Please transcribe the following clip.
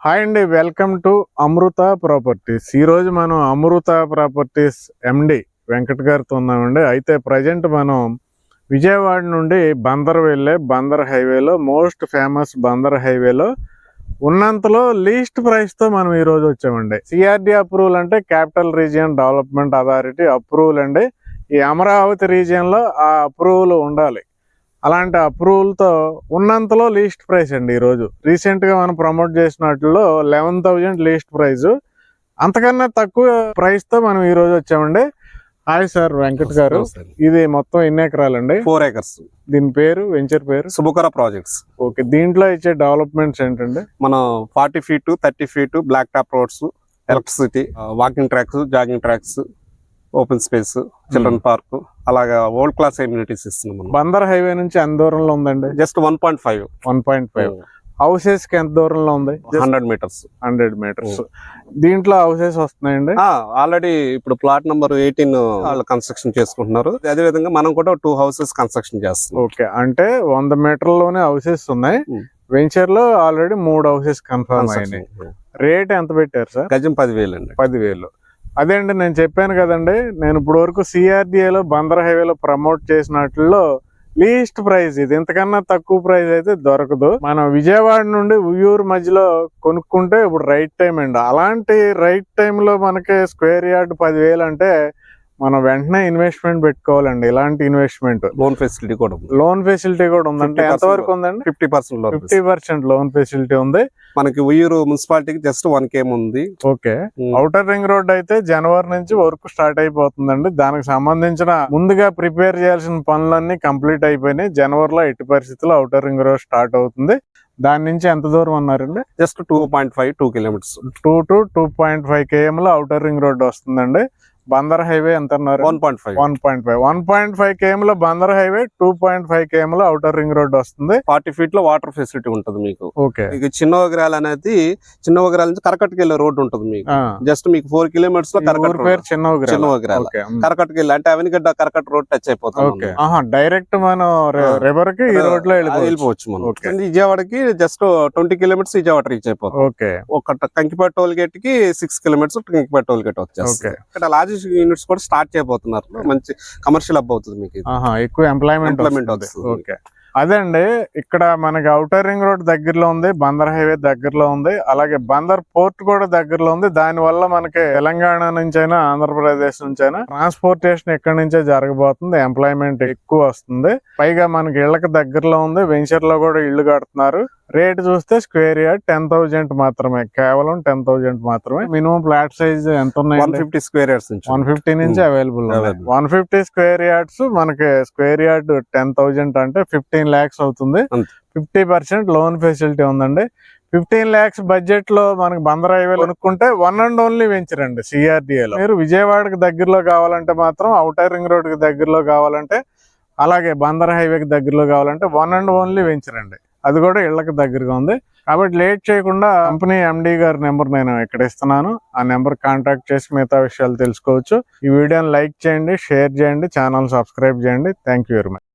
Hi అండి, welcome to Amrutha properties. ఈరోజు మనం అమృత ప్రాపర్టీస్ ఎండి వెంకట్ గారితో ఉన్నామండి. అయితే ప్రజెంట్ మనం విజయవాడ నుండి బందర్ వెళ్ళే బందర్ హైవేలో, మోస్ట్ ఫేమస్ బందర్ హైవేలో ఉన్నంతలో లీస్ట్ ప్రైస్తో మనం ఈరోజు వచ్చామండి. సిఆర్డి అప్రూవల్ అంటే capital region development authority approval అండి. ఈ అమరావతి రీజియన్లో ఆ అప్రూవల్ ఉండాలి. అలాంటి అప్రూవల్తో ఉన్నంతలో లీస్ట్ ప్రైస్ అండి. ఈరోజు రీసెంట్గా మనం ప్రమోట్ చేసినట్లో 11,000 లీస్ట్ ప్రైస్. అంతకన్నా తక్కువ ప్రైస్తో మనం ఈరోజు వచ్చామండి. హాయ్ సార్ వెంకట్ గారు, ఇది మొత్తం ఎన్ని ఎకరాలండి? 4 acres. దీని పేరు, వెంచర్ పేరు? సుబుకర ప్రాజెక్ట్స్. ఓకే, దీంట్లో ఇచ్చే డెవలప్మెంట్స్ ఏంటండి? మనం 40 feet 30 feet black top roads, electricity, walking tracks, jogging tracks, open space, children park, అలాగా వరల్డ్ క్లాస్ ఎమ్యూనిటీస్ ఇస్తున్నాం. బందర్ హైవే నుంచి ఎంత దూరంలో ఉందండి? జస్ట్ 1.5. హౌసెస్ కి ఎంత దూరంలో ఉంది? 100 meters. 100 meters. దీంట్లో హౌసెస్ వస్తున్నాయండి. ఆల్రెడీ ఇప్పుడు ప్లాట్ నెంబర్ 18 వాళ్ళు కన్స్ట్రక్షన్ చేసుకుంటున్నారు. అదే విధంగా మనం కూడా 2 houses కన్స్ట్రక్షన్ చేస్తున్నాం. ఓకే, అంటే 100 meterలోనే హౌసెస్ ఉన్నాయి. వెంచర్ లో ఆల్రెడీ 3 houses కన్ఫర్మ్ అయినాయి. రేట్ ఎంత పెట్టారు సార్? గజం 10,000 అండి. 10,000. అదే అండి, నేను చెప్పాను కదండి, నేను ఇప్పుడు వరకు సిఆర్డిఏలో బందర్ హైవేలో ప్రమోట్ చేసినట్లో లీస్ట్ ప్రైస్ ఇది. ఇంతకన్నా తక్కువ ప్రైస్ అయితే దొరకదు. మనం విజయవాడ నుండి ఉయ్యూరు మధ్యలో కొనుక్కుంటే ఇప్పుడు రైట్ టైం అండి. అలాంటి రైట్ టైంలో మనకి స్క్వేర్ యార్డ్ 10,000 అంటే మనం వెంటనే ఇన్వెస్ట్మెంట్ పెట్టుకోవాలండి. ఇలాంటి ఇన్వెస్ట్మెంట్ లోన్ ఫెసిలిటీ కూడా ఉందంటే ఎంతవరకు ఉందండి? 50% లోన్ ఫెసిలిటీ ఉంది. మనకి ఉయ్యూరు మున్సిపాలిటీకి జస్ట్ 1 km ఉంది. ఓకే, ఔటర్ రింగ్ రోడ్ అయితే జనవరి నుంచి వర్క్ స్టార్ట్ అయిపోతుందండి. దానికి సంబంధించిన ముందుగా ప్రిపేర్ చేయాల్సిన పనులన్నీ కంప్లీట్ అయిపోయినాయి. జనవరిలో ఎట్టి పరిస్థితుల్లో ఔటర్ రింగ్ రోడ్ స్టార్ట్ అవుతుంది. దాని నుంచి ఎంత దూరం అన్నారండి? Just 2 kilometers. 2 to 2.5 km లో ఔటర్ రింగ్ రోడ్ వస్తుందండి. బందర్ హైవే ఎంత అన్నారు? 1.5 km లో బందర్ హైవే, 2.5 km లో ఔటర్ రింగ్ రోడ్ వస్తుంది. 40 feet లో వాటర్ ఫెసిలిటీ ఉంటుంది మీకు. ఓకే, చిన్న వగరాల అనేది చిన్న వగరాల నుంచి కరకట్టుకు వెళ్ళే రోడ్ ఉంటుంది మీకు. జస్ట్ మీకు 4 kilometers లో కరకట్ట పేరు చిన్న వగరాల. కరకట్టుకు వెళ్ళి అంటే అవనిగడ్డ కరకట్ట రోడ్ టచ్ అయిపోతుంది. డైరెక్ట్ మనం రివర్ కి ఈ రోడ్ లో వెళ్ళిపోవచ్చు మనం. విజయవాడకి జస్ట్ 20 kilometers విజయవాడ రీచ్ అయిపోతుంది. ఓకే, ఒక కంకిపేట టోల్ గేట్ కి 6 kilometers కంకిపేట టోల్ గేట్ వచ్చేస్తుంది. ఇక్కడ లాజిస్టిక్ యూనిట్స్ కూడా స్టార్ట్ చేయబోతున్నారు. మంచి కమర్షియల్ హబ్ అవుతుంది మీకు. ఎక్కువ ఎంప్లాయ్మెంట్ వస్తుంది. ఓకే, అదే అండి, ఇక్కడ మనకి ఔటర్ రింగ్ రోడ్ దగ్గరలో ఉంది, బందర్ హైవే దగ్గరలో ఉంది, అలాగే బందర్ పోర్ట్ కూడా దగ్గరలో ఉంది. దాని వల్ల మనకి తెలంగాణ నుంచైనా ఆంధ్రప్రదేశ్ నుంచైనా ట్రాన్స్పోర్టేషన్ ఎక్కడి నుంచే జరగబోతుంది. ఎంప్లాయ్మెంట్ ఎక్కువ వస్తుంది. పైగా మనకి ఇళ్లకు దగ్గరలో ఉంది. వెంచర్ లో కూడా ఇళ్లు కడుతున్నారు. రేట్ చూస్తే స్క్వేర్ యార్డ్ 10,000 మాత్రమే, కేవలం 10,000 మాత్రమే. మినిమం ఫ్లాట్ సైజ్ ఎంత ఉన్నాయి? 150 square yards నుంచి 150 నుంచి అవైలబుల్. 150 square yards మనకి స్క్వేర్ యార్డ్ 10,000 అంటే 15 lakhs అవుతుంది. 50% లోన్ ఫెసిలిటీ ఉందండి. 15 lakhs బడ్జెట్ లో మనకి బందర్ హైవే కొనుక్కుంటే వన్ అండ్ ఓన్లీ వెంచర్ అండి సిఆర్డిఏలో. మీరు విజయవాడకి దగ్గరలో కావాలంటే మాత్రం, ఔటర్ రింగ్ రోడ్ కి దగ్గరలో కావాలంటే, అలాగే బందర్ హైవేకి దగ్గరలో కావాలంటే వన్ అండ్ ఓన్లీ వెంచర్ అండి. అది కూడా ఇళ్లకు దగ్గరగా ఉంది. కాబట్టి లేట్ చేయకుండా కంపెనీ ఎండి గారి నెంబర్ నేను ఇక్కడ ఇస్తున్నాను. ఆ నెంబర్ కాంటాక్ట్ చేసి మిగతా విషయాలు తెలుసుకోవచ్చు. ఈ వీడియోని లైక్ చేయండి, షేర్ చేయండి, ఛానల్ సబ్స్క్రైబ్ చేయండి. Thank you very much.